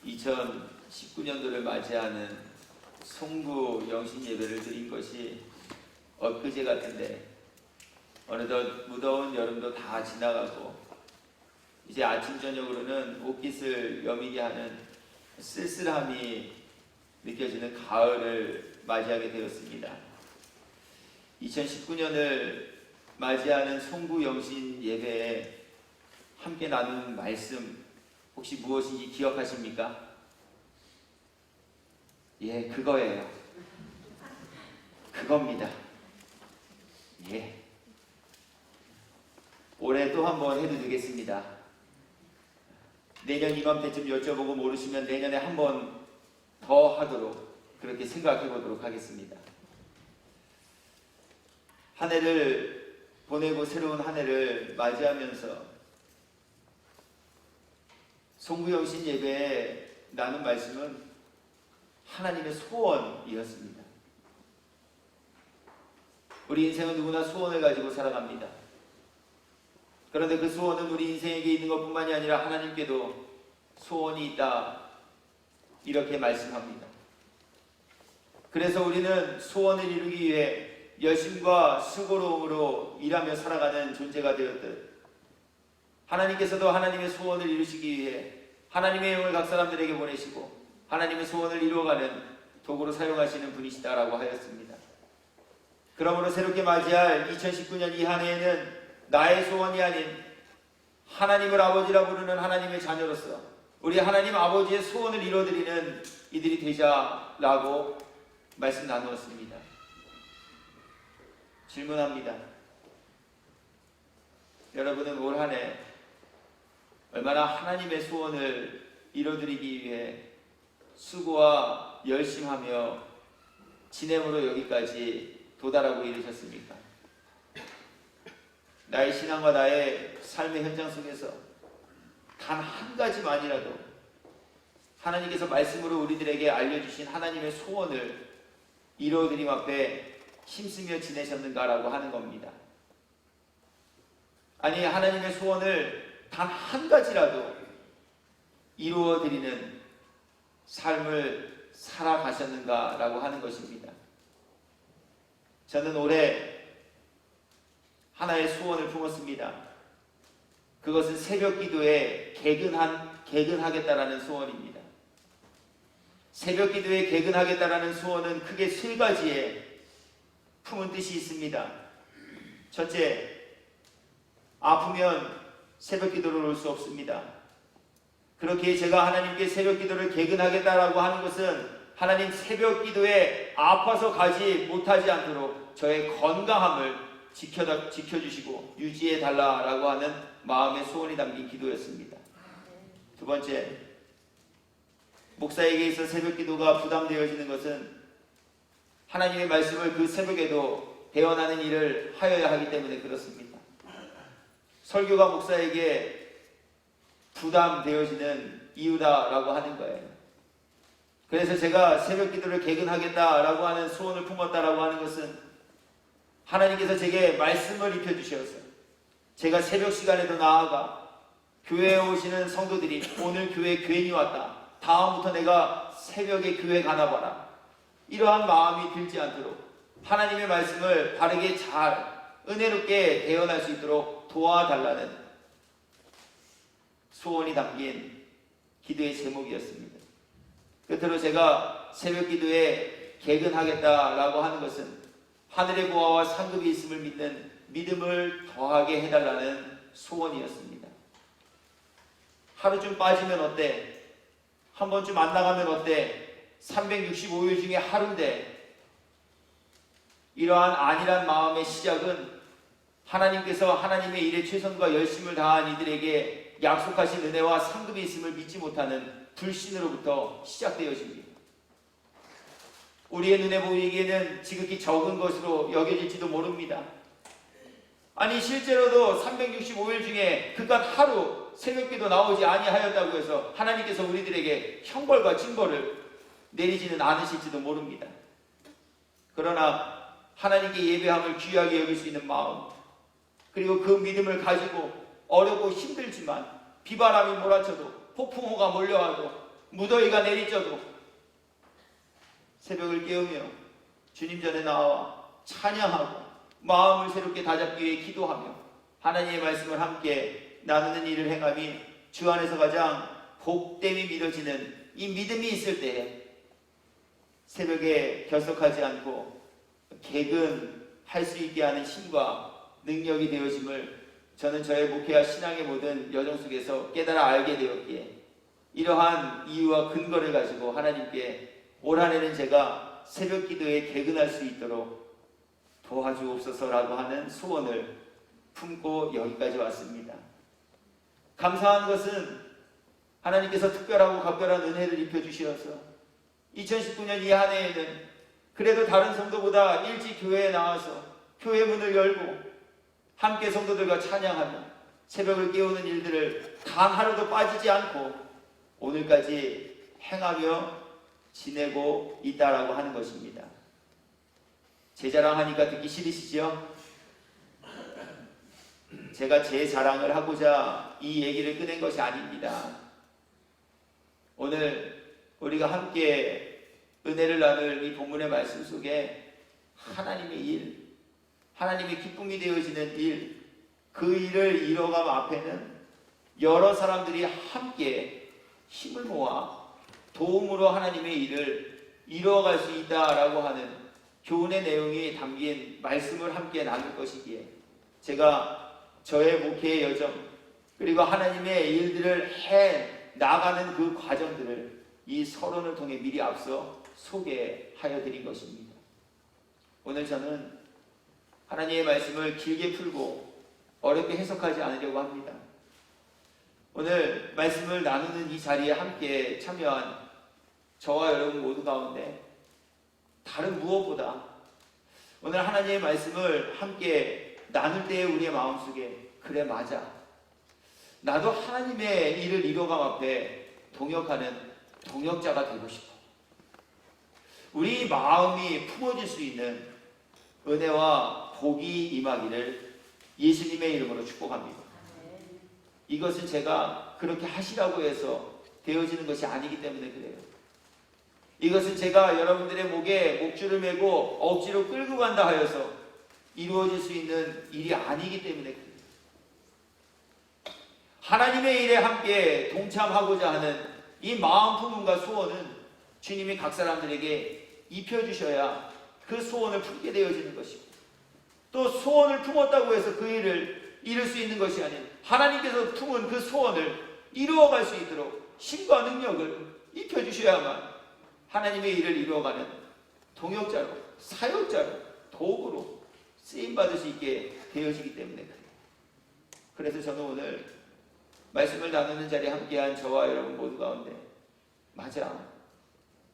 2019년도를 맞이하는 송구 영신 예배를 드린 것이 엊그제 같은데 어느덧 무더운 여름도 다 지나가고 이제 아침 저녁으로는 옷깃을 여미게 하는 쓸쓸함이 느껴지는 가을을 맞이하게 되었습니다. 2019년을 맞이하는 송구 영신 예배에 함께 나누는 말씀 혹시 무엇인지 기억하십니까? 예, 그거예요. 그겁니다. 예. 올해 또 한번 해도 되겠습니다. 내년 이맘때쯤 여쭤보고 모르시면 내년에 한 번 더 하도록 그렇게 생각해 보도록 하겠습니다. 한 해를 보내고 새로운 한 해를 맞이하면서 송구영신 예배에 나눈 말씀은 하나님의 소원이었습니다. 우리 인생은 누구나 소원을 가지고 살아갑니다. 그런데 그 소원은 우리 인생에게 있는 것뿐만이 아니라 하나님께도 소원이 있다, 이렇게 말씀합니다. 그래서 우리는 소원을 이루기 위해 열심과 수고로움으로 일하며 살아가는 존재가 되었듯 하나님께서도 하나님의 소원을 이루시기 위해 하나님의 영을 각 사람들에게 보내시고 하나님의 소원을 이루어가는 도구로 사용하시는 분이시다라고 하였습니다. 그러므로 새롭게 맞이할 2019년 이 한 해에는 나의 소원이 아닌 하나님을 아버지라 부르는 하나님의 자녀로서 우리 하나님 아버지의 소원을 이루어드리는 이들이 되자라고 말씀 나누었습니다. 질문합니다. 여러분은 올 한 해 얼마나 하나님의 소원을 이루어드리기 위해 수고와 열심하며 지냄으로 여기까지 도달하고 이르셨습니까? 나의 신앙과 나의 삶의 현장 속에서 단 한 가지만이라도 하나님께서 말씀으로 우리들에게 알려주신 하나님의 소원을 이루어드림 앞에 힘쓰며 지내셨는가라고 하는 겁니다. 아니, 하나님의 소원을 단 한 가지라도 이루어드리는 삶을 살아가셨는가라고 하는 것입니다. 저는 올해 하나의 소원을 품었습니다. 그것은 새벽 기도에 개근하겠다라는 소원입니다. 새벽 기도에 개근하겠다라는 소원은 크게 세 가지의 품은 뜻이 있습니다. 첫째, 아프면 새벽 기도를 올 수 없습니다. 그렇게 제가 하나님께 새벽 기도를 개근하겠다라고 하는 것은 하나님 새벽 기도에 아파서 가지 못하지 않도록 저의 건강함을 지켜주시고 유지해달라고 하는 마음의 소원이 담긴 기도였습니다. 두 번째, 목사에게 있어 새벽 기도가 부담되어지는 것은 하나님의 말씀을 그 새벽에도 배워나는 일을 하여야 하기 때문에 그렇습니다. 설교가 목사에게 부담되어지는 이유다라고 하는 거예요. 그래서 제가 새벽 기도를 개근하겠다라고 하는 소원을 품었다라고 하는 것은 하나님께서 제게 말씀을 입혀주셔서 제가 새벽 시간에도 나아가 교회에 오시는 성도들이 오늘 교회에 괜히 왔다, 다음부터 내가 새벽에 교회 가나 봐라, 이러한 마음이 들지 않도록 하나님의 말씀을 바르게 잘 은혜롭게 대언할 수 있도록 도와달라는 소원이 담긴 기도의 제목이었습니다. 끝으로 제가 새벽 기도에 개근하겠다라고 하는 것은 하늘의 보화와 상급이 있음을 믿는 믿음을 더하게 해달라는 소원이었습니다. 하루 좀 빠지면 어때? 한 번쯤 안 나가면 어때? 365일 중에 하루인데, 이러한 안일한 마음의 시작은 하나님께서 하나님의 일에 최선과 열심을 다한 이들에게 약속하신 은혜와 상급이 있음을 믿지 못하는 불신으로부터 시작되어집니다. 우리의 눈에 보이기에는 지극히 적은 것으로 여겨질지도 모릅니다. 아니, 실제로도 365일 중에 그깟 하루 새벽기도 나오지 아니하였다고 해서 하나님께서 우리들에게 형벌과 징벌을 내리지는 않으실지도 모릅니다. 그러나 하나님께 예배함을 귀하게 여길 수 있는 마음, 그리고 그 믿음을 가지고 어렵고 힘들지만 비바람이 몰아쳐도 폭풍우가 몰려와도 무더위가 내리쳐도 새벽을 깨우며 주님 전에 나와 찬양하고 마음을 새롭게 다잡기 위해 기도하며 하나님의 말씀을 함께 나누는 일을 행함이 주 안에서 가장 복됨이 믿어지는 이 믿음이 있을 때에 새벽에 결석하지 않고 개근할 수 있게 하는 힘과 능력이 되어짐을 저는 저의 목회와 신앙의 모든 여정 속에서 깨달아 알게 되었기에 이러한 이유와 근거를 가지고 하나님께 올 한 해는 제가 새벽 기도에 개근할 수 있도록 도와주옵소서라고 하는 소원을 품고 여기까지 왔습니다. 감사한 것은 하나님께서 특별하고 각별한 은혜를 입혀주시어서 2019년 이 한 해에는 그래도 다른 성도보다 일찍 교회에 나와서 교회 문을 열고 함께 성도들과 찬양하며 새벽을 깨우는 일들을 단 하루도 빠지지 않고 오늘까지 행하며 지내고 있다라고 하는 것입니다. 제 자랑하니까 듣기 싫으시죠? 제가 제 자랑을 하고자 이 얘기를 꺼낸 것이 아닙니다. 오늘 우리가 함께 은혜를 나눌 이 본문의 말씀 속에 하나님의 일, 하나님의 기쁨이 되어지는 일, 그 일을 이뤄감 앞에는 여러 사람들이 함께 힘을 모아 도움으로 하나님의 일을 이루어갈 수 있다라고 하는 교훈의 내용이 담긴 말씀을 함께 나눌 것이기에 제가 저의 목회의 여정 그리고 하나님의 일들을 해 나가는 그 과정들을 이 서론을 통해 미리 앞서 소개하여 드린 것입니다. 오늘 저는 하나님의 말씀을 길게 풀고 어렵게 해석하지 않으려고 합니다. 오늘 말씀을 나누는 이 자리에 함께 참여한 저와 여러분 모두 가운데 다른 무엇보다 오늘 하나님의 말씀을 함께 나눌 때의 우리의 마음속에 그래 맞아, 나도 하나님의 일을 이뤄감 앞에 동역하는 동역자가 되고 싶어. 우리 마음이 품어질 수 있는 은혜와 복이 임하기를 예수님의 이름으로 축복합니다. 이것은 제가 그렇게 하시라고 해서 되어지는 것이 아니기 때문에 그래요. 이것은 제가 여러분들의 목에 목줄을 매고 억지로 끌고 간다 하여서 이루어질 수 있는 일이 아니기 때문에 그래요. 하나님의 일에 함께 동참하고자 하는 이 마음 품음과 소원은 주님이 각 사람들에게 입혀주셔야 그 소원을 품게 되어지는 것이고, 또 소원을 품었다고 해서 그 일을 이룰 수 있는 것이 아닌 하나님께서 품은 그 소원을 이루어갈 수 있도록 힘과 능력을 입혀주셔야만 하나님의 일을 이루어가는 동역자로, 사역자로, 도구로 쓰임받을 수 있게 되어지기 때문에 그래요. 그래서 저는 오늘 말씀을 나누는 자리에 함께한 저와 여러분 모두 가운데 맞아,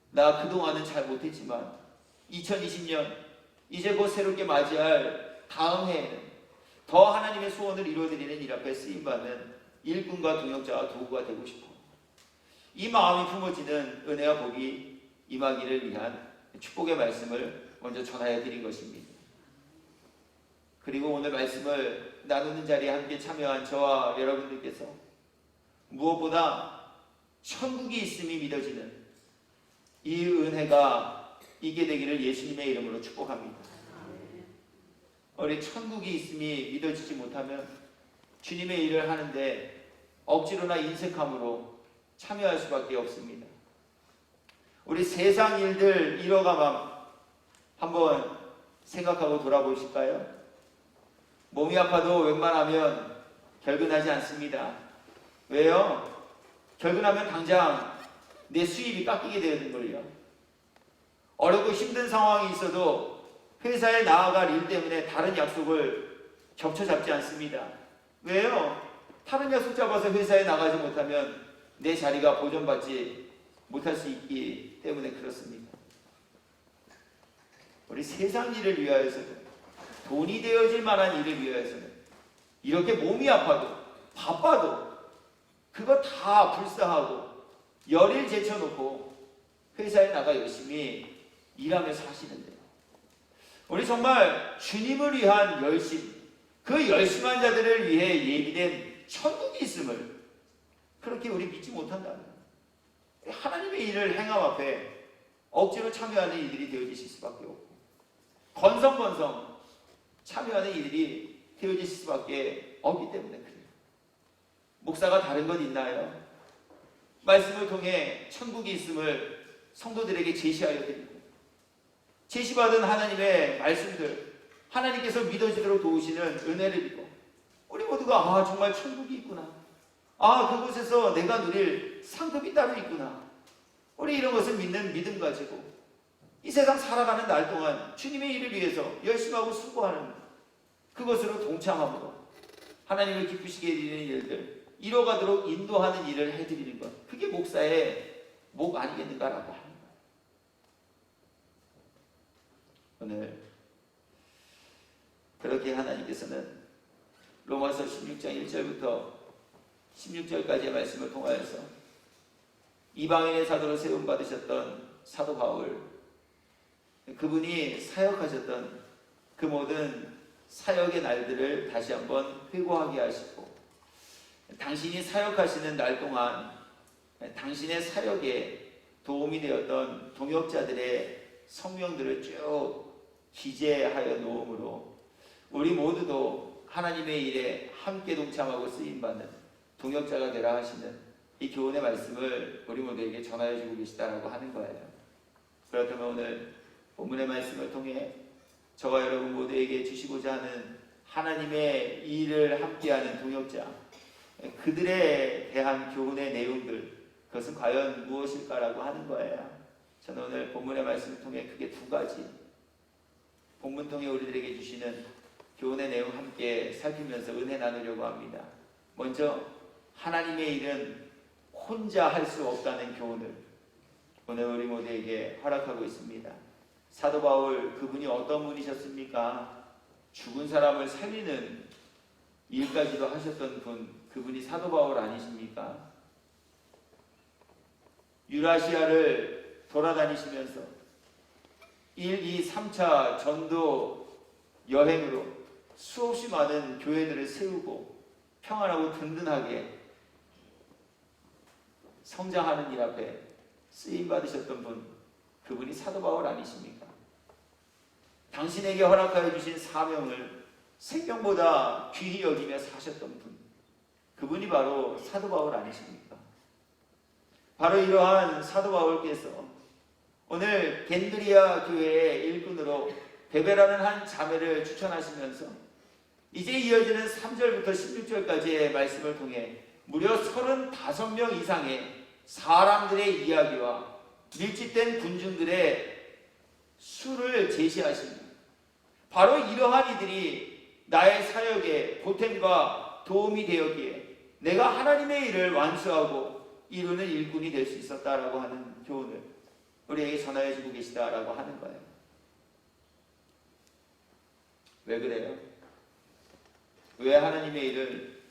나 그동안은 잘 못했지만 2020년 이제 곧 새롭게 맞이할 다음 해에는 더 하나님의 소원을 이루어드리는 일 앞에 쓰임받는 일꾼과 동역자와 도구가 되고 싶어. 이 마음이 품어지는 은혜와 복이 임하기를 위한 축복의 말씀을 먼저 전하여 드린 것입니다. 그리고 오늘 말씀을 나누는 자리에 함께 참여한 저와 여러분들께서 무엇보다 천국이 있음이 믿어지는 이 은혜가 있게 되기를 예수님의 이름으로 축복합니다. 우리 천국이 있음이 믿어지지 못하면 주님의 일을 하는데 억지로나 인색함으로 참여할 수밖에 없습니다. 우리 세상 일들 이뤄가만 한번 생각하고 돌아보실까요? 몸이 아파도 웬만하면 결근하지 않습니다. 왜요? 결근하면 당장 내 수입이 깎이게 되는걸요. 어렵고 힘든 상황이 있어도 회사에 나아갈 일 때문에 다른 약속을 겹쳐 잡지 않습니다. 왜요? 다른 약속 잡아서 회사에 나가지 못하면 내 자리가 보존받지 못할 수 있기 때문에 그렇습니다. 우리 세상 일을 위하여서는, 돈이 되어질 만한 일을 위하여서는 이렇게 몸이 아파도 바빠도 그거 다 불사하고 열일 제쳐놓고 회사에 나가 열심히 일하며 사시는데, 우리 정말 주님을 위한 열심, 그 열심한 자들을 위해 예비된 천국이 있음을 그렇게 우리 믿지 못한다면 하나님의 일을 행함 앞에 억지로 참여하는 이들이 되어지실 수밖에 없고, 건성건성 참여하는 이들이 되어지실 수밖에 없기 때문에 그래요. 목사가 다른 것 있나요? 말씀을 통해 천국이 있음을 성도들에게 제시하여 드리고, 제시받은 하나님의 말씀들, 하나님께서 믿어지도록 도우시는 은혜를 입고, 우리 모두가 정말 천국이 있구나, 그곳에서 내가 누릴 상급이 따로 있구나, 우리 이런 것을 믿는 믿음 가지고 이 세상 살아가는 날 동안 주님의 일을 위해서 열심히 하고 수고하는 그것으로 동참함으로 하나님을 기쁘시게 해드리는 일들 이뤄가도록 인도하는 일을 해드리는 것, 그게 목사의 목 아니겠는가라고 합니다. 오늘 그렇게 하나님께서는 로마서 16장 1절부터 16절까지의 말씀을 통하여서 이방인의 사도로 세움받으셨던 사도 바울, 그분이 사역하셨던 그 모든 사역의 날들을 다시 한번 회고하게 하시고, 당신이 사역하시는 날 동안 당신의 사역에 도움이 되었던 동역자들의 성명들을 쭉 기재하여 놓음으로 우리 모두도 하나님의 일에 함께 동참하고 쓰임받는 동역자가 되라 하시는 이 교훈의 말씀을 우리 모두에게 전하여 주고 계시다라고 하는 거예요. 그렇다면 오늘 본문의 말씀을 통해 저와 여러분 모두에게 주시고자 하는 하나님의 일을 함께하는 동역자, 그들에 대한 교훈의 내용들, 그것은 과연 무엇일까라고 하는 거예요. 저는 오늘 본문의 말씀을 통해 크게 두 가지, 본문 통해 우리들에게 주시는 교훈의 내용 함께 살피면서 은혜 나누려고 합니다. 먼저 하나님의 일은 혼자 할 수 없다는 교훈을 오늘 우리 모두에게 허락하고 있습니다. 사도 바울, 그분이 어떤 분이셨습니까? 죽은 사람을 살리는 일까지도 하셨던 분, 그분이 사도 바울 아니십니까? 유라시아를 돌아다니시면서 1, 2, 3차 전도 여행으로 수없이 많은 교회들을 세우고 평안하고 든든하게 성장하는 일 앞에 쓰임받으셨던 분, 그분이 사도 바울 아니십니까? 당신에게 허락하여 주신 사명을 생명보다 귀히 여기며 사셨던 분, 그분이 바로 사도 바울 아니십니까? 바로 이러한 사도 바울께서 오늘 겐드리아 교회의 일꾼으로 베베라는 한 자매를 추천하시면서 이제 이어지는 3절부터 16절까지의 말씀을 통해 무려 35명 이상의 사람들의 이야기와 밀집된 군중들의 수를 제시하십니다. 바로 이러한 이들이 나의 사역에 보탬과 도움이 되었기에 내가 하나님의 일을 완수하고 이루는 일꾼이 될 수 있었다라고 하는 교훈을 우리에게 전하여 주고 계시다라고 하는 거예요. 왜 그래요? 왜 하나님의 일을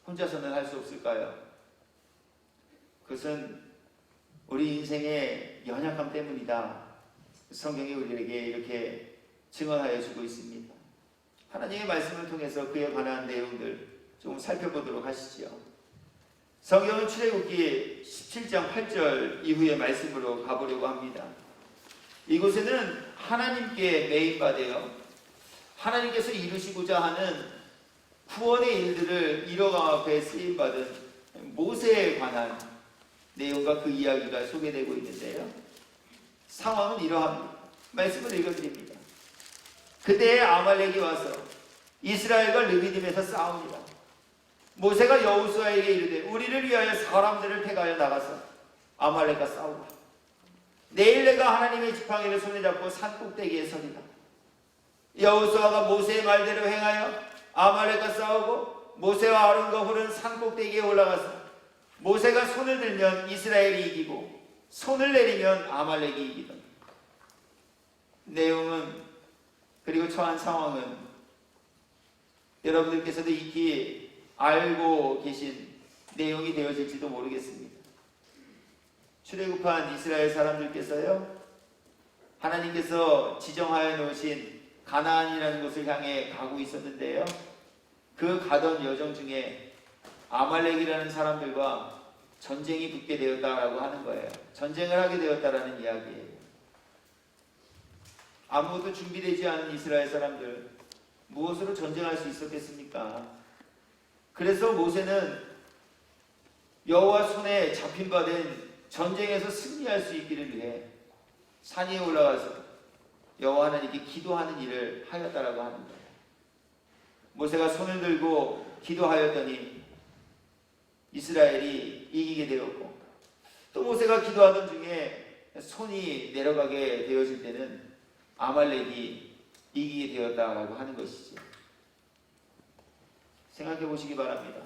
혼자서는 할 수 없을까요? 그것은 우리 인생의 연약함 때문이다. 성경이 우리에게 이렇게 증언하여 주고 있습니다. 하나님의 말씀을 통해서 그에 관한 내용들 조금 살펴보도록 하시죠. 성경은 출애굽기 17장 8절 이후의 말씀으로 가보려고 합니다. 이곳에는 하나님께 매인받아 하나님께서 이루시고자 하는 구원의 일들을 이뤄감 앞에 쓰임받은 모세에 관한 내용과 그 이야기가 소개되고 있는데요. 상황은 이러합니다. 말씀을 읽어드립니다. 그때 아말렉이 와서 이스라엘과 르비딤에서 싸웁니다. 모세가 여호수아에게 이르되 우리를 위하여 사람들을 택하여 나가서 아말렉과 싸우라. 내일 내가 하나님의 지팡이를 손에 잡고 산 꼭대기에 서리라. 여호수아가 모세의 말대로 행하여 아말렉과 싸우고 모세와 아론과 훌은 산 꼭대기에 올라가서 모세가 손을 들면 이스라엘이 이기고 손을 내리면 아말렉이 이기던. 내용은, 그리고 처한 상황은 여러분들께서도 익히 알고 계신 내용이 되어질지도 모르겠습니다. 출애굽한 이스라엘 사람들께서요, 하나님께서 지정하여 놓으신 가나안이라는 곳을 향해 가고 있었는데요, 그 가던 여정 중에 아말렉이라는 사람들과 전쟁이 붙게 되었다라고 하는 거예요. 전쟁을 하게 되었다라는 이야기예요. 아무것도 준비되지 않은 이스라엘 사람들, 무엇으로 전쟁할 수 있었겠습니까? 그래서 모세는 여호와 손에 잡힌 바 된 전쟁에서 승리할 수 있기를 위해 산 위에 올라가서 여호와 하나님께 기도하는 일을 하였다라고 하는 거예요. 모세가 손을 들고 기도하였더니 이스라엘이 이기게 되었고, 또 모세가 기도하던 중에 손이 내려가게 되어질 때는 아말렉이 이기게 되었다라고 하는 것이죠. 생각해 보시기 바랍니다.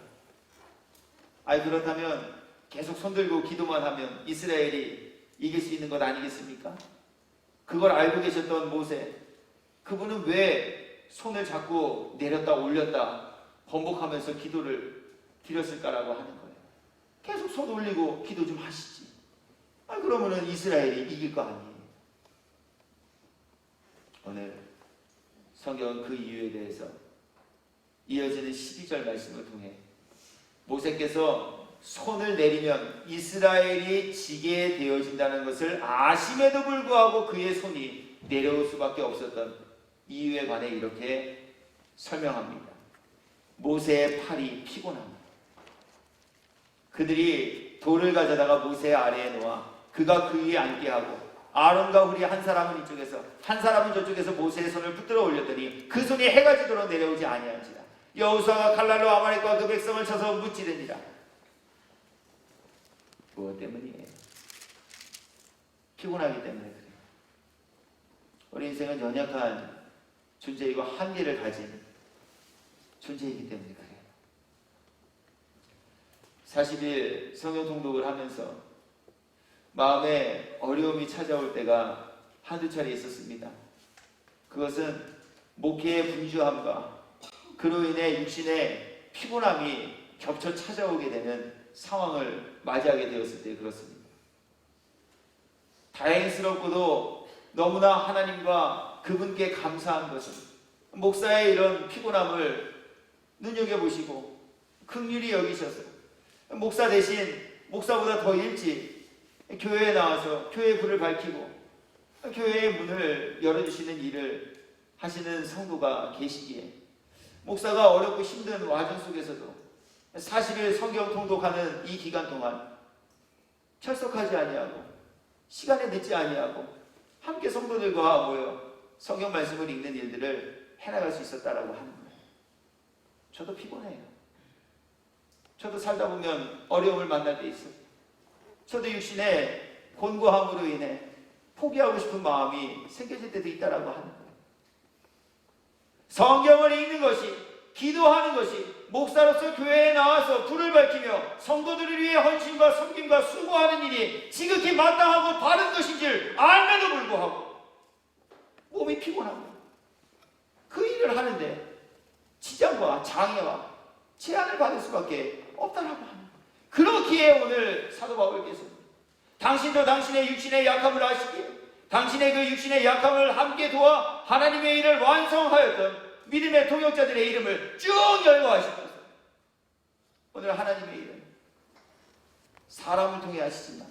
그렇다면 계속 손 들고 기도만 하면 이스라엘이 이길 수 있는 것 아니겠습니까? 그걸 알고 계셨던 모세, 그분은 왜 손을 잡고 내렸다 올렸다 번복하면서 기도를 드렸을까라고 하는 거예요. 계속 손 올리고 기도 좀 하시지. 그러면은 이스라엘이 이길 거 아니에요. 오늘 성경은 그 이유에 대해서 이어지는 12절 말씀을 통해 모세께서 손을 내리면 이스라엘이 지게 되어진다는 것을 아심에도 불구하고 그의 손이 내려올 수밖에 없었던 이유에 관해 이렇게 설명합니다. 모세의 팔이 피곤합니다. 그들이 돌을 가져다가 모세 아래에 놓아 그가 그 위에 앉게 하고 아론과 훌이 한 사람은 이쪽에서 한 사람은 저쪽에서 모세의 손을 붙들어 올렸더니 그 손이 해가 지도록 내려오지 아니한지라. 여호수아가 칼날로 아말렉과 그 백성을 쳐서 무찌르니라. 무엇 때문이에요? 피곤하기 때문에 그래요. 우리 인생은 연약한 존재이고 한계를 가진 존재이기 때문에 그래요. 40일 성경 통독을 하면서 마음에 어려움이 찾아올 때가 한두 차례 있었습니다. 그것은 목회의 분주함과 그로 인해 육신의 피곤함이 겹쳐 찾아오게 되는 상황을 맞이하게 되었을 때 그렇습니다. 다행스럽고도 너무나 하나님과 그분께 감사한 것은 목사의 이런 피곤함을 눈여겨보시고 긍휼히 여기셔서 목사 대신 목사보다 더 일찍 교회에 나와서 교회의 불을 밝히고 교회의 문을 열어주시는 일을 하시는 성도가 계시기에 목사가 어렵고 힘든 와중 속에서도 40일 성경 통독하는 이 기간 동안 철석하지 아니하고 시간에 늦지 아니하고 함께 성도들과 모여 성경 말씀을 읽는 일들을 해나갈 수 있었다라고 하는 거예요. 저도 피곤해요. 저도 살다 보면 어려움을 만날 때 있어요. 저도 육신의 곤고함으로 인해 포기하고 싶은 마음이 생겨질 때도 있다라고 하는 거예요. 성경을 읽는 것이, 기도하는 것이, 목사로서 교회에 나와서 불을 밝히며 성도들을 위해 헌신과 섬김과 수고하는 일이 지극히 마땅하고 바른 것인 줄 알면도 불구하고 몸이 피곤합니다. 그 일을 하는데 지장과 장애와 제한을 받을 수밖에 없다라고 하는 거예요. 그렇기에 오늘 사도 바울께서 당신도 당신의 육신의 약함을 아시기에 당신의 그 육신의 약함을 함께 도와 하나님의 일을 완성하였던 믿음의 동역자들의 이름을 쭉 열거하시면서 오늘 하나님의 일은 사람을 통해 하시지만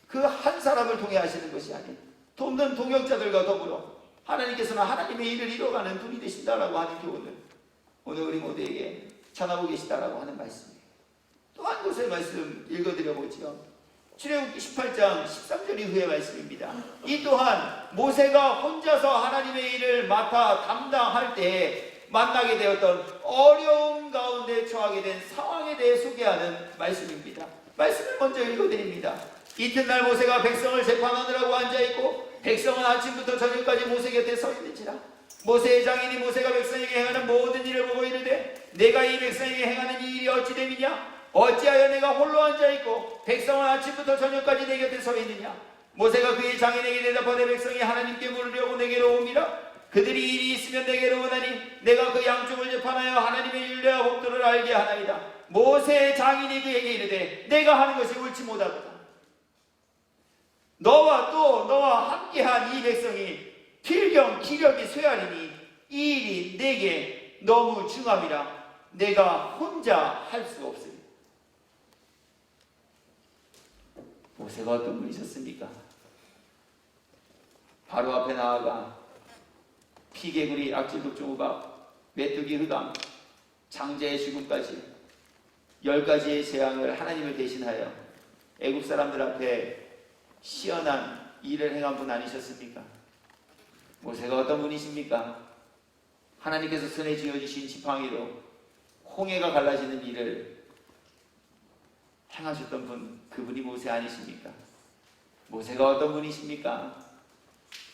그 한 사람을 통해 하시는 것이 아닌 돕는 동역자들과 더불어 하나님께서는 하나님의 일을 이뤄가는 분이 되신다라고 하는 교훈을 오늘 우리 모두에게 전하고 계시다라고 하는 말씀이에요. 또 한 곳의 말씀 읽어드려보지요. 출애굽기 18장 13절 이후의 말씀입니다. 이 또한 모세가 혼자서 하나님의 일을 맡아 담당할 때 만나게 되었던 어려움 가운데 처하게 된 상황에 대해 소개하는 말씀입니다. 말씀을 먼저 읽어드립니다. 이튿날 모세가 백성을 재판하느라고 앉아있고 백성은 아침부터 저녁까지 모세 곁에 서 있는지라. 모세의 장인이 모세가 백성에게 행하는 모든 일을 보고 이르되 내가 이 백성에게 행하는 이 일이 어찌 됨이냐? 어찌하여 내가 홀로 앉아있고 백성은 아침부터 저녁까지 내 곁에 서 있느냐? 모세가 그의 장인에게 대답하되 백성이 하나님께 물으려고 내게로 옵니다. 그들이 일이 있으면 내게로 오나니 내가 그 양쪽을 재판하여 하나님의 율례와 법도를 알게 하나이다. 모세의 장인이 그에게 이르되 내가 하는 것이 옳지 못하도다. 너와 함께한 이 백성이 필경 기력이 쇠하리니 이 일이 내게 너무 중함이라 내가 혼자 할 수 없으니. 모세가 어떤 분이셨습니까? 바로 앞에 나아가 피개구리, 악질독종 우박, 메뚜기 흑암, 장자의 죽음까지 10가지의 재앙을 하나님을 대신하여 애국 사람들 앞에 시원한 일을 행한 분 아니셨습니까? 모세가 어떤 분이십니까? 하나님께서 손에 쥐어주신 지팡이로 홍해가 갈라지는 일을 행하셨던 분, 그분이 모세 아니십니까? 모세가 어떤 분이십니까?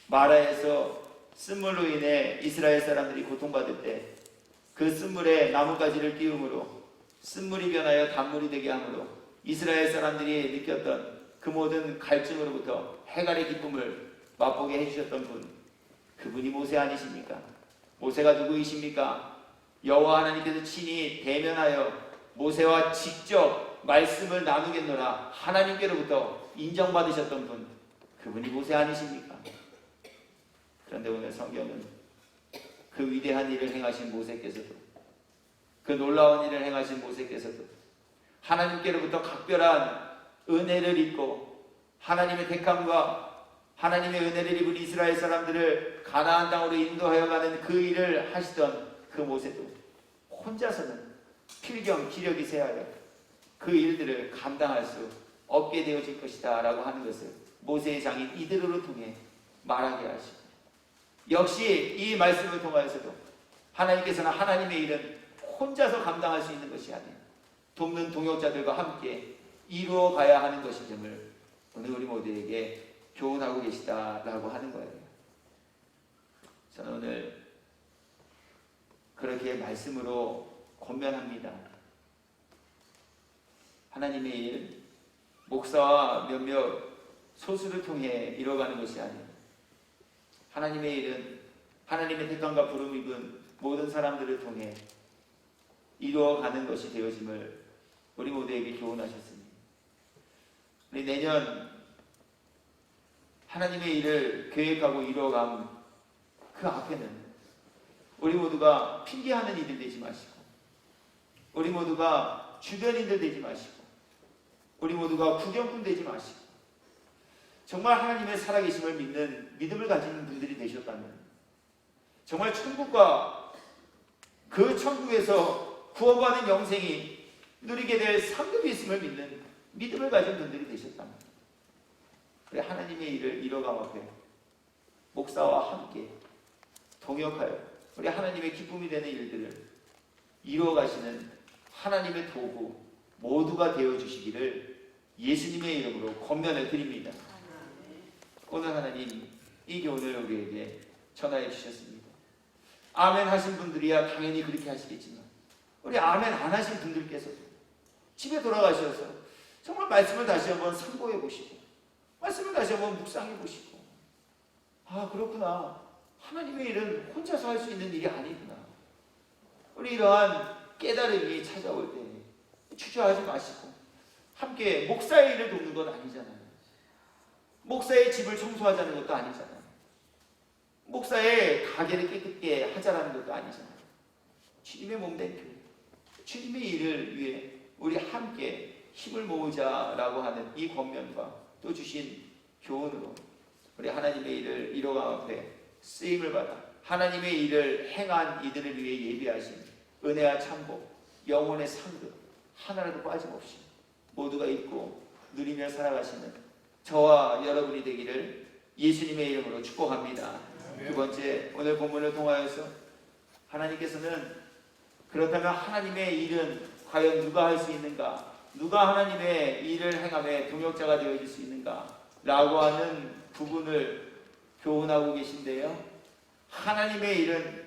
마라에서 쓴물로 인해 이스라엘 사람들이 고통받을 때 그 쓴물에 나뭇가지를 띄움으로 쓴물이 변하여 단물이 되게 함으로 이스라엘 사람들이 느꼈던 그 모든 갈증으로부터 해갈의 기쁨을 맛보게 해주셨던 분, 그분이 모세 아니십니까? 모세가 누구이십니까? 여호와 하나님께서 친히 대면하여 모세와 직접 말씀을 나누겠노라 하나님께로부터 인정받으셨던 분, 그분이 모세 아니십니까? 그런데 오늘 성경은 그 위대한 일을 행하신 모세께서도, 그 놀라운 일을 행하신 모세께서도 하나님께로부터 각별한 은혜를 입고 하나님의 택함과 하나님의 은혜를 입은 이스라엘 사람들을 가나안 땅으로 인도하여 가는 그 일을 하시던 그 모세도 혼자서는 필경 기력이 쇠하여 그 일들을 감당할 수 없게 되어질 것이다 라고 하는 것을 모세의 장인 이드로를 통해 말하게 하시고, 역시 이 말씀을 통하여서도 하나님께서는 하나님의 일은 혼자서 감당할 수 있는 것이 아니라 돕는 동역자들과 함께 이루어 가야 하는 것임을 오늘 우리 모두에게 교훈하고 계시다라고 하는 거예요. 저는 오늘 그렇게 말씀으로 권면합니다. 하나님의 일, 목사와 몇몇 소수를 통해 이뤄가는 것이 아니에요. 하나님의 일은 하나님의 택함과 부름 입은 모든 사람들을 통해 이루어가는 것이 되어짐을 우리 모두에게 교훈하셨습니다. 우리 내년 하나님의 일을 계획하고 이루어간 그 앞에는 우리 모두가 핑계하는 이들 되지 마시고, 우리 모두가 주변인들 되지 마시고, 우리 모두가 구경꾼 되지 마시고, 정말 하나님의 살아계심을 믿는 믿음을 가진 분들이 되셨다면, 정말 천국과 그 천국에서 구원받은 영생이 누리게 될 상급이 있음을 믿는 믿음을 가진 분들이 되셨다면, 우리 하나님의 일을 이뤄감 앞에 목사와 함께 동역하여 우리 하나님의 기쁨이 되는 일들을 이루어 가시는 하나님의 도구 모두가 되어주시기를 예수님의 이름으로 권면을 드립니다. 오늘 하나님 이 교훈을 우리에게 전하여 주셨습니다. 아멘 하신 분들이야 당연히 그렇게 하시겠지만, 우리 아멘 안 하신 분들께서도 집에 돌아가셔서 정말 말씀을 다시 한번 상고해 보시고, 말씀을 다시 한번 묵상해 보시고, 아 그렇구나, 하나님의 일은 혼자서 할 수 있는 일이 아니구나, 우리 이러한 깨달음이 찾아올 때 주저하지 마시고 함께 목사의 일을 돕는 건 아니잖아요. 목사의 집을 청소하자는 것도 아니잖아요. 목사의 가게를 깨끗게 하자라는 것도 아니잖아요. 주님의 몸된 교회, 주님의 일을 위해 우리 함께 힘을 모으자라고 하는 이 권면과 또 주신 교훈으로 우리 하나님의 일을 이뤄가 앞에 쓰임을 받아 하나님의 일을 행한 이들을 위해 예비하신 은혜와 참복, 영혼의 상급 하나라도 빠짐없이 모두가 입고 누리며 살아가시는 저와 여러분이 되기를 예수님의 이름으로 축복합니다. 두 번째, 오늘 본문을 통하여서 하나님께서는 그렇다면 하나님의 일은 과연 누가 할 수 있는가? 누가 하나님의 일을 행함에 동역자가 되어질 수 있는가? 라고 하는 부분을 교훈하고 계신데요. 하나님의 일은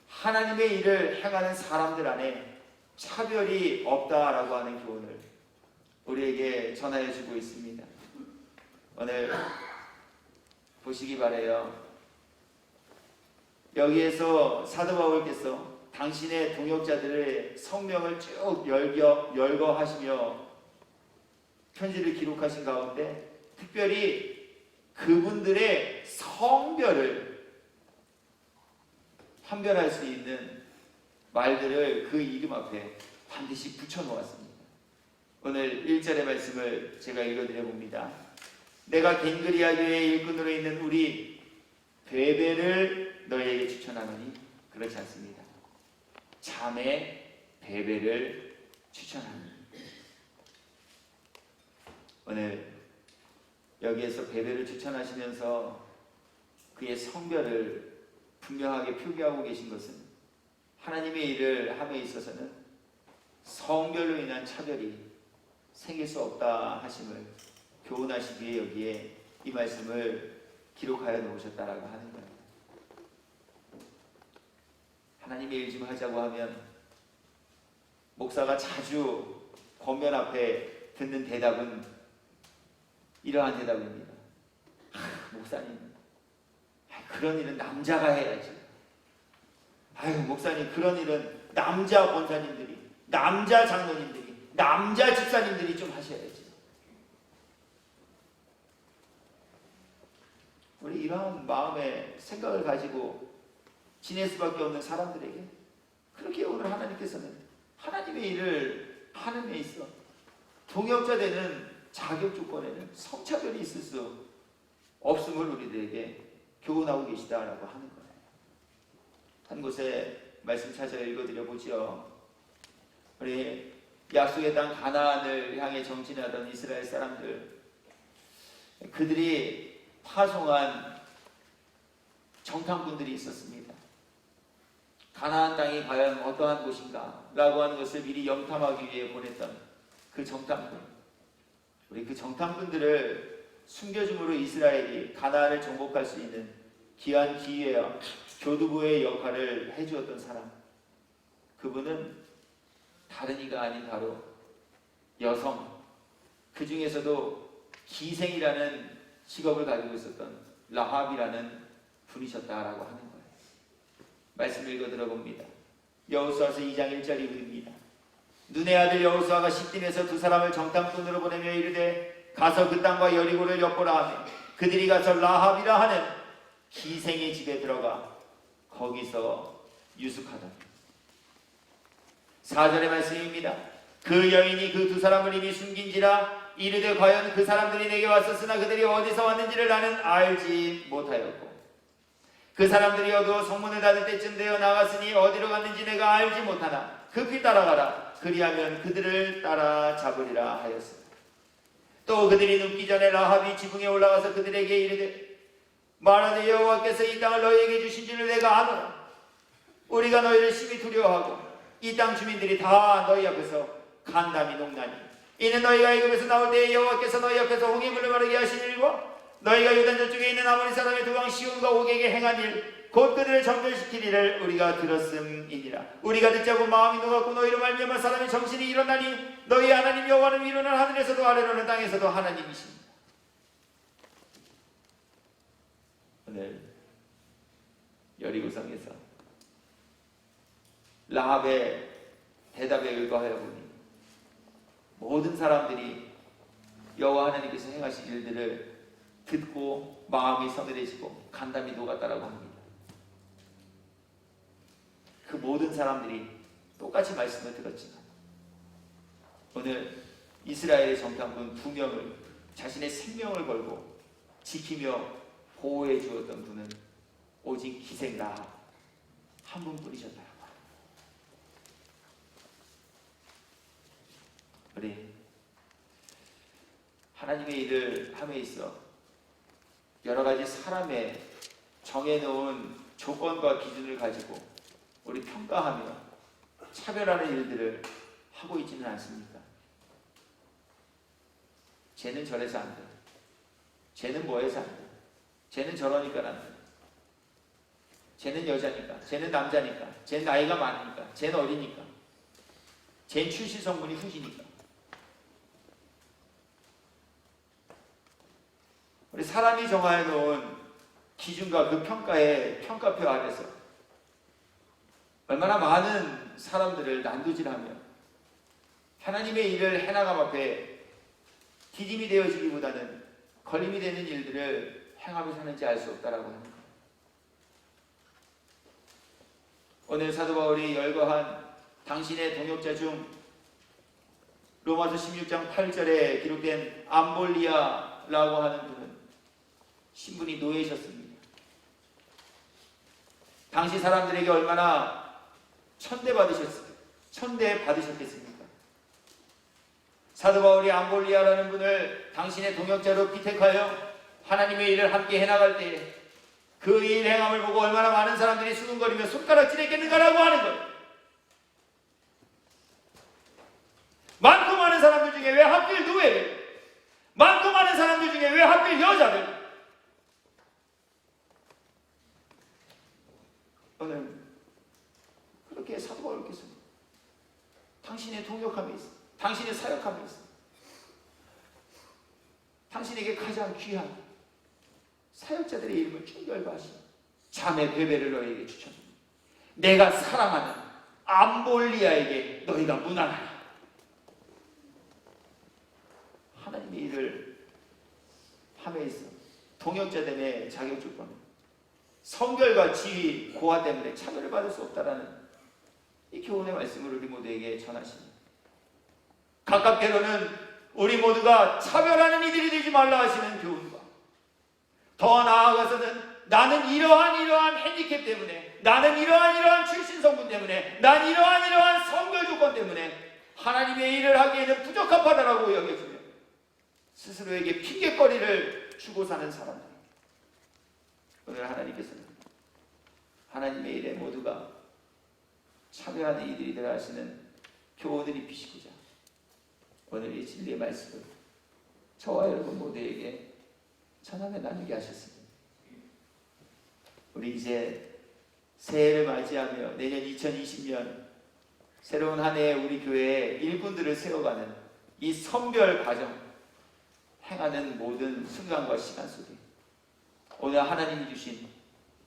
하나님의 일을 행하는 사람들 안에 차별이 없다라고 하는 교훈을 우리에게 전하여 주고 있습니다. 오늘 보시기 바라요. 여기에서 사도 바울께서 당신의 동역자들의 성명을 쭉 열거하시며 편지를 기록하신 가운데 특별히 그분들의 성별을 판별할 수 있는 말들을 그 이름 앞에 반드시 붙여 놓았습니다. 오늘 1절의 말씀을 제가 읽어드려 봅니다. 내가 겐그리아 교회의 일꾼으로 있는 우리 베베를 너희에게 추천하노니 그렇지 않습니다. 자매 베베를 추천하노니. 오늘 여기에서 베베를 추천하시면서 그의 성별을 분명하게 표기하고 계신 것은 하나님의 일을 함에 있어서는 성별로 인한 차별이 생길 수 없다 하심을 교훈하시기 위해 여기에 이 말씀을 기록하여 놓으셨다라고 하는 거예요. 하나님의 일 좀 하자고 하면 목사가 자주 권면 앞에 듣는 대답은 이러한 대답입니다. 목사님, 그런 일은 남자가 해야지. 목사님, 그런 일은 남자 권사님들이, 남자 장로님들이, 남자 집사님들이 좀 하셔야지. 우리 이러한 마음의 생각을 가지고 지낼 수밖에 없는 사람들에게 그렇게 오늘 하나님께서는 하나님의 일을 하는 데 있어 동역자 되는 자격 조건에는 성차별이 있을 수 없음을 우리들에게 교훈하고 계시다라고 하는 거예요. 한 곳에 말씀 찾아 읽어드려 보죠. 우리 약속의 땅 가나안을 향해 정진하던 이스라엘 사람들, 그들이 파송한 정탐꾼들이 있었습니다. 가나안 땅이 과연 어떠한 곳인가 라고 하는 것을 미리 염탐하기 위해 보냈던 그 정탐꾼, 우리 그 정탐꾼들을 숨겨줌으로 이스라엘이 가나안을 정복할 수 있는 귀한 기회와 교두보의 역할을 해주었던 사람, 그분은 다른 이가 아닌 바로 여성, 그 중에서도 기생이라는 직업을 가지고 있었던 라합이라는 분이셨다라고 하는 거예요. 말씀을 읽어 들어봅니다. 여호수아서 2장 1절 2절입니다. 눈의 아들 여호수아가 시딤에서 두 사람을 정탐꾼으로 보내며 이르되 가서 그 땅과 여리고를 엿보라 하며 그들이 가서 라합이라 하는 기생의 집에 들어가 거기서 유숙하더니. 4절의 말씀입니다. 그 여인이 그 두 사람을 이미 숨긴지라 이르되 과연 그 사람들이 내게 왔었으나 그들이 어디서 왔는지를 나는 알지 못하였고 그 사람들이 어두워 성문을 닫을 때쯤 되어 나갔으니 어디로 갔는지 내가 알지 못하나 급히 따라가라 그리하면 그들을 따라잡으리라 하였습니다. 또 그들이 눕기 전에 라합이 지붕에 올라가서 그들에게 이르되 말하되 여호와께서 이 땅을 너희에게 주신 줄을 내가 아노라. 우리가 너희를 심히 두려워하고 이 땅 주민들이 다 너희 앞에서 간담이 녹나니 이는 너희가 애굽에서 나올 때에 여호와께서 너희 앞에서 홍해물을 마르게 하신 일과 너희가 요단 저쪽에 있는 아모리 사람의 두 왕 시온과 옥에게 행한 일 곧 그들을 정결시키리를 우리가 들었음이니라. 우리가 듣자고 마음이 녹았고 너희로 말미암아 사람의 정신이 일어나니 너희 하나님 여호와는 위로는 하늘에서도 아래로는 땅에서도 하나님이십니다. 오늘 여리고성에서 라합의 대답에 의거하여 보니 모든 사람들이 여호와 하나님께서 행하신 일들을 듣고 마음이 서늘해지고 간담이 녹았다라고 합니다. 그 모든 사람들이 똑같이 말씀을 들었지만 오늘 이스라엘의 정탐꾼 2명을 자신의 생명을 걸고 지키며 보호해 주었던 분은 오직 기생 라합 한 분뿐이셨다. 우리 하나님의 일을 함에 있어 여러 가지 사람의 정해놓은 조건과 기준을 가지고 우리 평가하며 차별하는 일들을 하고 있지는 않습니까? 쟤는 저래서 안 돼. 쟤는 뭐해서 안 돼. 쟤는 저러니까 안 돼. 쟤는 여자니까. 쟤는 남자니까. 쟤는 나이가 많으니까. 쟤는 어리니까. 쟤는 출신 성분이 후지니까. 우리 사람이 정해 놓은 기준과 그 평가의 평가표 아래서 얼마나 많은 사람들을 난도질하며 하나님의 일을 해나감 앞에 디딤이 되어지기보다는 걸림이 되는 일들을 행하며 사는지 알 수 없다라고 하는 거예요. 오늘 사도 바울이 열거한 당신의 동역자 중 로마서 16장 8절에 기록된 암볼리아라고 하는 분은 신분이 노예셨습니다. 당시 사람들에게 얼마나 천대받으셨겠습니까? 사도 바울이 암볼리아라는 분을 당신의 동역자로 피택하여 하나님의 일을 함께 해나갈 때 그 일 행함을 보고 얼마나 많은 사람들이 수근거리며 손가락질했겠는가라고 하는 것. 많고 많은 사람들 중에 왜 하필 노예를, 많고 많은 사람들 중에 왜 하필 여자를. 오늘 그렇게 사도 바울께서 당신의 동역함에 있어, 당신의 사역함에 있어, 당신에게 가장 귀한 사역자들의 이름을 쭉 열거하시니 자매 베베를 너희에게 추천합니다. 내가 사랑하는 암볼리아에게 너희가 문안하라. 하나님의 일을 함에 있어 동역자됨의 자격 조건, 성결과 지위, 고화 때문에 차별을 받을 수 없다라는 이 교훈의 말씀을 우리 모두에게 전하십니다. 가깝게로는 우리 모두가 차별하는 이들이 되지 말라 하시는 교훈과, 더 나아가서는 나는 이러한 핸디캡 때문에, 나는 이러한 출신 성분 때문에, 난 이러한 성결 조건 때문에 하나님의 일을 하기에는 부적합하다라고 여겨주며 스스로에게 핑계거리를 주고 사는 사람들, 오늘 하나님께서는 하나님의 일에 모두가 참여하는 이들이 되라 하시는 교훈을 입히시고자 오늘 이 진리의 말씀을 저와 여러분 모두에게 전하며 나누게 하셨습니다. 우리 이제 새해를 맞이하며 내년 2020년 새로운 한 해에 우리 교회의 일꾼들을 세워가는 이 선별 과정, 행하는 모든 순간과 시간 속에 오늘 하나님이 주신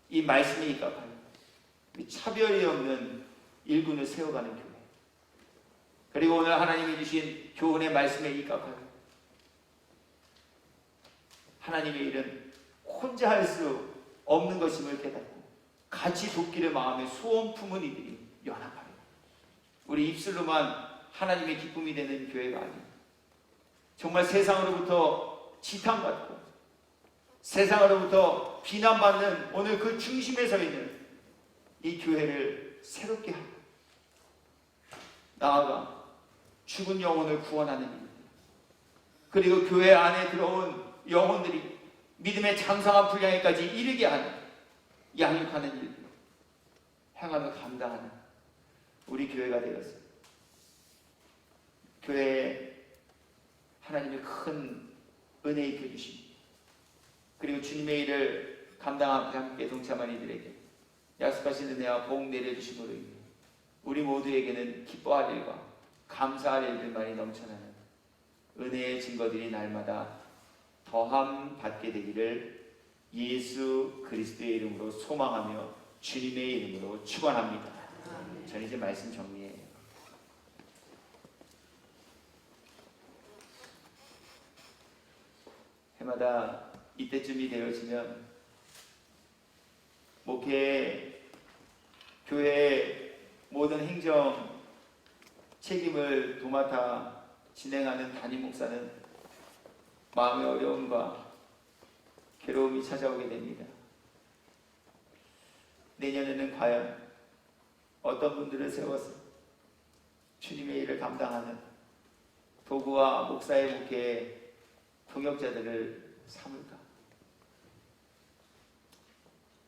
이 말씀에 입각하여 차별이 없는 일꾼을 세워가는 교회, 그리고 오늘 하나님이 주신 교훈의 말씀에 입각하여 하나님의 일은 혼자 할 수 없는 것임을 깨닫고 같이 돕기를 마음에 소원 품은 이들이 연합하여 우리 입술로만 하나님의 기쁨이 되는 교회가 아닙니다. 정말 세상으로부터 지탄받고 세상으로부터 비난받는 오늘 그 중심에 서 있는 이 교회를 새롭게 하고 나아가 죽은 영혼을 구원하는 일, 그리고 교회 안에 들어온 영혼들이 믿음의 장성한 분량에까지 이르게 하는 양육하는 일들 행하며 감당하는 우리 교회가 되었습니다. 교회에 하나님의 큰 은혜 입혀주십니다. 그리고 주님의 일을 감당하며 함께 동참한 이들에게 약속하신 은혜와 복 내려주심으로 인해 우리 모두에게는 기뻐할 일과 감사할 일들만이 넘쳐나는 은혜의 증거들이 날마다 더함 받게 되기를 예수 그리스도의 이름으로 소망하며 주님의 이름으로 축원합니다. 저는 이제 말씀 정리해요. 해마다 이때쯤이 되어지면 목회, 교회의 모든 행정 책임을 도맡아 진행하는 담임 목사는 마음의 어려움과 괴로움이 찾아오게 됩니다. 내년에는 과연 어떤 분들을 세워서 주님의 일을 감당하는 도구와 목사의 목회의 동역자들을 삼을까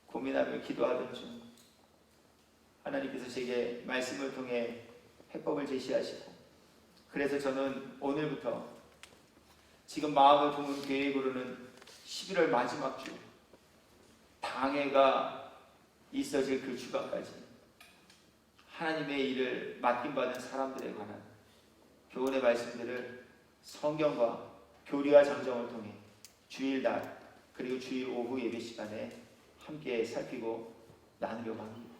고민하며 기도하던 중 하나님께서 제게 말씀을 통해 해법을 제시하시고, 그래서 저는 오늘부터 지금 마음을 품은 계획으로는 11월 마지막 주 당회가 있어질 그 주간까지 하나님의 일을 맡김받은 사람들에 관한 교훈의 말씀들을 성경과 교리와 정정을 통해 주일날 그리고 주일 오후 예배 시간에 함께 살피고 나누려고 합니다.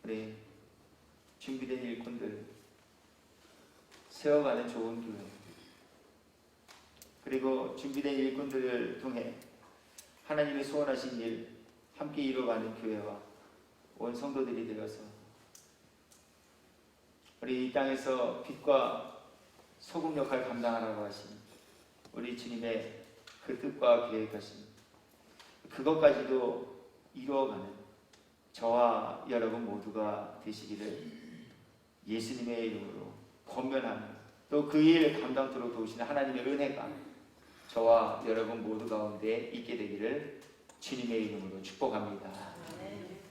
우리 준비된 일꾼들 세워가는 좋은 교회, 그리고 준비된 일꾼들을 통해 하나님의 소원하신 일 함께 이루어가는 교회와 온 성도들이 되어서 우리 이 땅에서 빛과 소금 역할을 감당하라고 하신 우리 주님의 그 뜻과 계획하신 그것까지도 이루어가는 저와 여러분 모두가 되시기를 예수님의 이름으로 권면하는, 또 그 일 감당토록 도우시는 하나님의 은혜가 저와 여러분 모두 가운데 있게 되기를 주님의 이름으로 축복합니다.